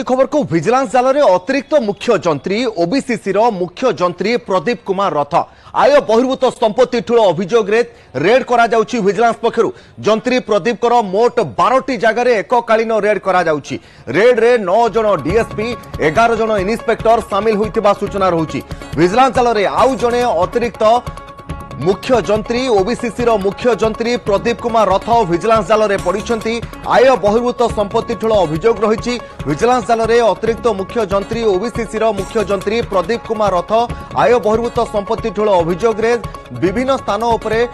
खबर को विजिलेंस जाल में अतिरिक्त मुख्य जंत्री ओबीसीसी मुख्य जंत्री प्रदीप कुमार रथ आय बहिर्भूत संपत्ति ठूल अभियोग रेड करा जाउछि। विजिलेंस पक्षरु जंत्री प्रदीप मोट 12टी जगह एककालीन रेड करा जाउछि। रेड रे 9 जन डीएसपी 11 जन इन्स्पेक्टर सामिल होइतिबा सूचना रहुछि। विजिलेंस जाल में आउ जने अतिरिक्त मुख्य जंत्री ओबीसीसी मुख्य जंत्री प्रदीप कुमार रथ विजिलेंस जाल में पड़िछंती। आय बहिर्भूत संपत्ति ठूल अभियोग रही। विजिलेंस जाल में अतिरिक्त मुख्य जंत्री ओबीसीसी मुख्य जंत्री प्रदीप कुमार रथ आय बहिर्भूत संपत्ति ठूल अभियोग विभिन्न स्थान उपरे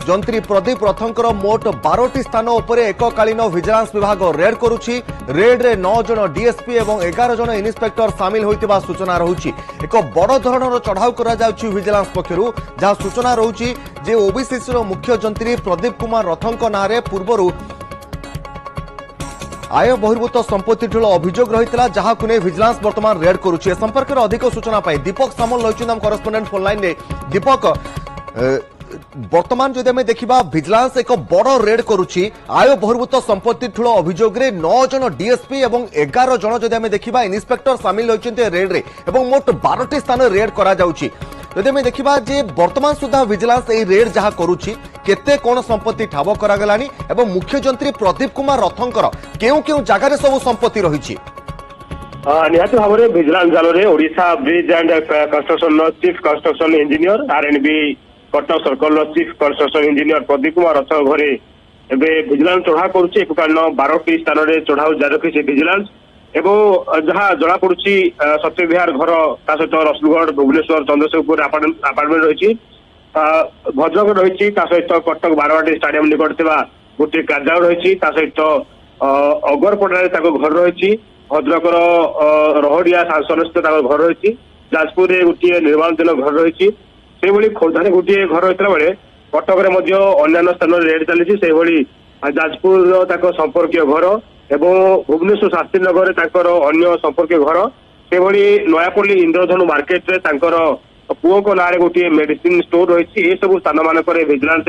जंत्री प्रदीप रथंकर मोट 12टी स्थान उपरे एककालीन विजिलेंस विभाग रेड करुछि। रेड रे 9 जन डीएसपी एवं 11 जन इन्स्पेक्टर सामिल होइतिबा सूचना रहुछि। एक बड़ धरणर चढ़ाऊ करा जाउछि विजिलेंस पक्षरु, जहा सूचना रहुछि जे ओबीसीसी मुख्य जंत्री प्रदीप कुमार रथंक नारे पूर्वरु आय बहिर्भूत संपत्ति ठूल अभियोग रही, जहां ने विजिलेंस वर्तमान रेड करुछि। संपर्क में अधिक सूचना पाई दीपक सामल रही करेस्पोंडेंट फोन लाइन में। दीपक, वर्तमान जो आम देखा विजिलेंस एक बड़ रेड करुछि। आय बहिर्भूत संपत्ति ठूल अभियोग 9 जन डीएसपी एवं 11 जन जो आम देखा इन्स्पेक्टर सामिल होइछन्ते रेड रे एवं मोट 12टी स्थान रेड करा जाउछि। जो आम देखा जे वर्तमान सुधा विजिलेंस ए रेड जहां करुछि केते कोन संपत्ति ठाब करा गलानी एवं मुख्य जंत्री प्रदीप कुमार रथंकर केउ केउ जगह रे सब संपत्ति रहिछि। निहाती भाव में विजिलेंस जाल में Odisha bridge and construction chief construction engineer RNB Cuttack circle chief construction engineer Pradeep Kumar रथ घरे एवं विजिलेंस चढ़ा करुच्ची। एककालीन 12टी स्थान में चढ़ाऊ जारी रखी विजिलेंस एवं जहाँ जना पड़ी सत्य विहार घर सहित रसुलगढ़ भुवनेश्वर चंद्रशेखरपुर अपार्टमेंट रही भद्रक रही सहित कटक बारवाटी स्टाडियम निकट गोटे कार्यालय रही सहित अगरपड़ा घर रही भद्रकर रहड़िया सांसन स्थित घर रही जाजपुर गोटे निर्माणाधीन घर रही से खोर्धारे गोटे घर रही बेले कटक अन्य स्थान रेड चली जाजपुर संपर्कीय घर एवं भुवनेश्वर शास्त्री नगर अन्य संपर्कीय घर से नयापल्ली इंद्रधनु मार्केट रे पुओ को नारे गोटे मेडिसिन स्टोर रही सब स्थान मानक विजिलेंस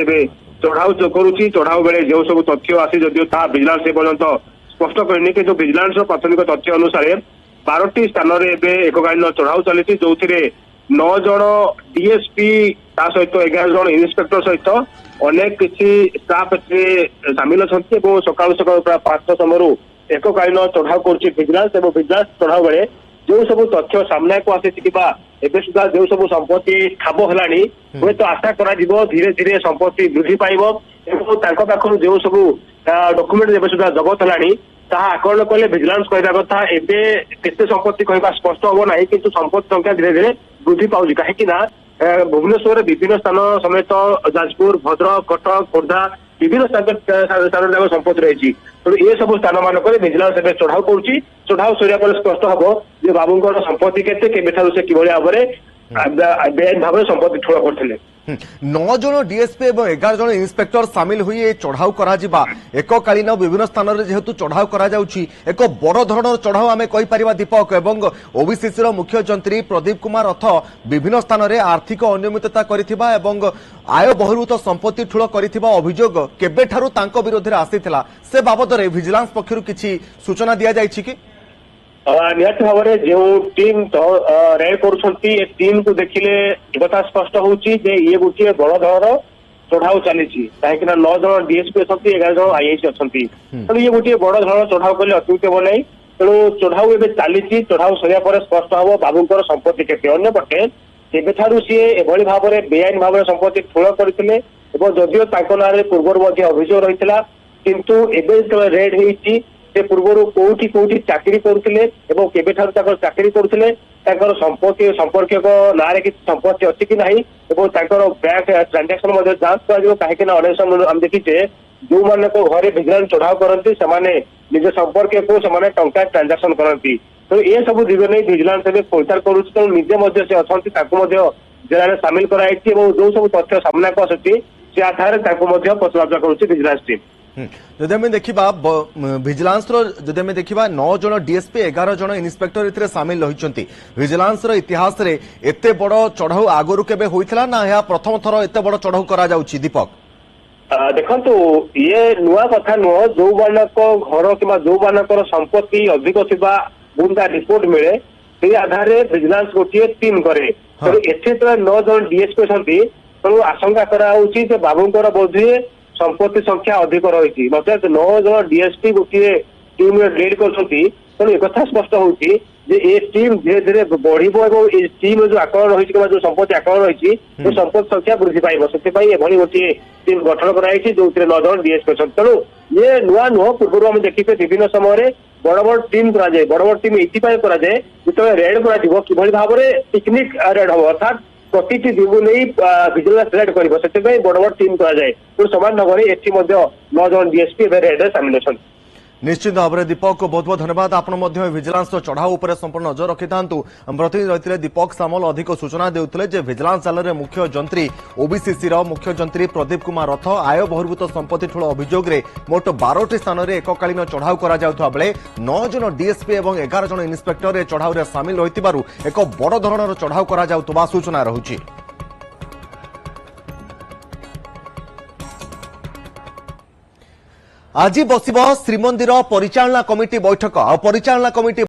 चढ़ाऊ करुच्ची। चढ़ाऊ बेले जो सब तथ्य आसी जदिव विजिलेंस पर्यंत स्पष्ट करनी कि विजिलेंस प्राथमिक तथ्य अनुसार 12टी स्थान में एककालीन चढ़ाऊ चली जो 9 जन डीएसपी सहित 11 जन इन्स्पेक्टर सहित अनेक किसी स्टाफ सामिल अच्छा सकाल सकाल प्राय 5 समय एककालीन चढ़ाऊ करुच्ची विजिलेंस। विजिलेंस चढ़ाऊ बेले जो सब तथ्य सामना को आसी एवं सुधा जो सब संपत्ति ठाब है हूँ तो आशा करा धीरे धीरे संपत्ति वृद्धि पाइब पाखु जो सब डॉक्यूमेंट एवं सुधा जगत है आकलन कले विजिलेंस कहवा कथा एवं संपत्ति कहवा स्पष्ट हम ना कि संपत्ति संख्या धीरे धीरे वृद्धि पाऊँ कहीं भुवनेश्वर विभिन्न स्थान समेत जाजपुर भद्रक कटक खोर्धा विभिन्न स्थान संपत्ति रही ये सब स्थान मानक विजिलेंस चढ़ाऊ करुच्ची। चढ़ाऊ सरिया पर स्पष्ट हम बाबूंर संपत्ति केते से किभली भाव में बेआईन भाव संपत्ति ठूल करते 9 जन डीएसपी एवं 11 जन इन्स्पेक्टर सामिल हुई चढ़ाऊ करा एककालीन विभिन्न स्थान में जेहेतु चढ़ाऊ करा जाउछि एक बड़ धरणर चढ़ाऊ आम कहीपर दीपक एवं ओबीसीसी मुख्य जंत्री प्रदीप कुमार रथ विभिन्न स्थान में आर्थिक अनियमितता करिथिबा एवं आय बहिर्भूत संपत्ति ठूल करिथिबा अभियोग केबेठारु तांको विरोध में आसीथिला से बाबद विजिलेंस पक्षरु किछि सूचना दिया जाइछि कि निहत भाव में जो टीम रेड करुँच टीम को देखिले कथा स्पष्ट होची ये गोटे बड़ धरण चढ़ाऊ चली कहीं 9 जन डीएसपी अच्छा 11 जन आईआईसी अच्छा तेणु ये गोटे बड़ धरण चढ़ाऊ कले अत्युक्त हम ना तेणु चढ़ाऊ एवं चली चढ़ाऊ सरिया पर स्पष्ट हम बाबूंर संपत्ति केते अन्यपटे एबेठारु सी एभली भाव में बेआईन भाव में संपत्ति ठूल करते जदिव ना पूर्व अभियोग रही किंतु एवं रेड होती से पूर्व कोठी कोठी चाकरी करुले चाकरी करुले संपत्ति संपर्क ना कि संपत्ति अच्छी कि नहीं बैंक ट्रांजेक्शन जांच कर कहीं अनेक समय आम देखीचे जो मान घरे विजिलेंस चढ़ाऊ करती से निज संपर्क को टंका ट्रांजेक्शन करती तो ये सब दिग नहीं विजिलेंस खोलतार करुच्ची निजे से अच्छा जिले में सामिल कराई जो सब तथ्य सामना को आसुच्ची से आधार पचराउचरा करुच्ची विजिलेंस टीम। जदि आम देखा विजिलेंस देखा 9 जन डीएसपी 11 जन इन्स्पेक्टर सामिल रही विजिलेंस इतिहास रे एते बड़ चढ़ाऊ आगरू केबे होइथिला ना या प्रथम थर एते बड़ चढ़ाऊ करा जाउची दीपक? ଦେଖନ୍ତୁ ଇଏ ନୂଆ କଥା ନୁହଁ। ଯୋଉମାନଙ୍କ ଘର କିମ୍ବା ଯୋଉମାନଙ୍କର ସମ୍ପତ୍ତି ଅଧିକ ଥିବା ଗୁଣ୍ଡା ରିପୋର୍ଟ ମିଳେ ସେଇ ଆଧାରରେ ଭିଜିଲାନ୍ସ ଗୋଟିଏ ଟିମ୍ କରେ। ତେଣୁ ଏଠି ତ 9 ଜଣ ଡିଏସ୍ପି ଅଛନ୍ତି। ତେଣୁ ଆଶଙ୍କା କରାହଉଛି ଯେ ବାବୁଙ୍କର ବୋଧହୁଏ ସମ୍ପତ୍ତି ସଂଖ୍ୟା ଅଧିକ ରହିଛି। ମତେ 9 ଜଣ ଡିଏସ୍ପି ଗୋଟିଏ ଟିମ୍ ରେଡ୍ କରୁଛନ୍ତି। ତେଣୁ ଏକଥା ସ୍ପଷ୍ଟ ହଉଛି ଯେ ଏ ଟିମ୍ ଧୀରେ ଧୀରେ ବଢିବ ଏବଂ ଏ ଟିମ୍ ଯୋଉ ଆକଳନ ରହିଛି କିମ୍ବା ଯୋଉ ସମ୍ପତ୍ତି ଆକଳନ ରହିଛି ସେ ସମ୍ପତ୍ତି ସଂଖ୍ୟା ବୃଦ୍ଧି ପାଇବ। ସେଥିପାଇଁ ଏଭଳି ଗୋଟିଏ ଟିମ୍ ଗଠନ କରାଯାଇଛି ଯୋଉଥିରେ 9 ଜଣ ଡିଏସ୍ପି ଅଛନ୍ତି। ତେଣୁ ଇଏ ନୂଆ ନୁହଁ। ପୂର୍ବରୁ ଆମେ ଦେଖିଛେ ବିଭିନ୍ନ ସମୟରେ ବଡ ବଡ ଟିମ୍ କରାଯାଏ। ବଡ ବଡ ଟିମ୍ ଏଇଥିପାଇଁ କରାଯାଏ ଯେତେବେଳେ ରେଡ୍ କରାଯିବ କିଭଳି ଭାବରେ ପିକନିକ ରେଡ୍ ହବ ଅର୍ଥାତ୍ ପ୍ରତିଟି ଦିଗକୁ ନେଇ ଭିଜିଲାନ୍ସ ରେଡ୍ କରିବ। ସେଥିପାଇଁ ବଡ ବଡ ଟିମ୍ କରାଯାଏ। ତେଣୁ ସମାନ ଢଙ୍ଗରେ ଏଠି ମଧ୍ୟ 9 ଜଣ ଡିଏସ୍ପି ଏବେ ରେଡ୍ରେ ସାମିଲ ଅଛନ୍ତି। निश्चित भाव में दीपक बहुत बहुत धन्यवाद। आपण विजिलेंस चढ़ाऊ पर संपूर्ण नजर रखि था। प्रतिनिधि रही दीपक सामल अधिक सूचना देते जे विजिलेंस जाल मुख्य जंत्री ओबीसीसी मुख्य जंत्री प्रदीप कुमार रथ आय बहिर्भूत संपत्ति ठूल अभियोग में मोट 12टी स्थान में एककालीन चढ़ाऊ करा बेले 9 जन डीएसपी और 11 जन इन्स्पेक्टर चढ़ाऊ सामिल रही एक बड़ धरणर चढ़ाऊ करा सूचना रही। आज बसिब श्रीमंदिर परिचालना कमिटी बैठक। परिचालना कमिटी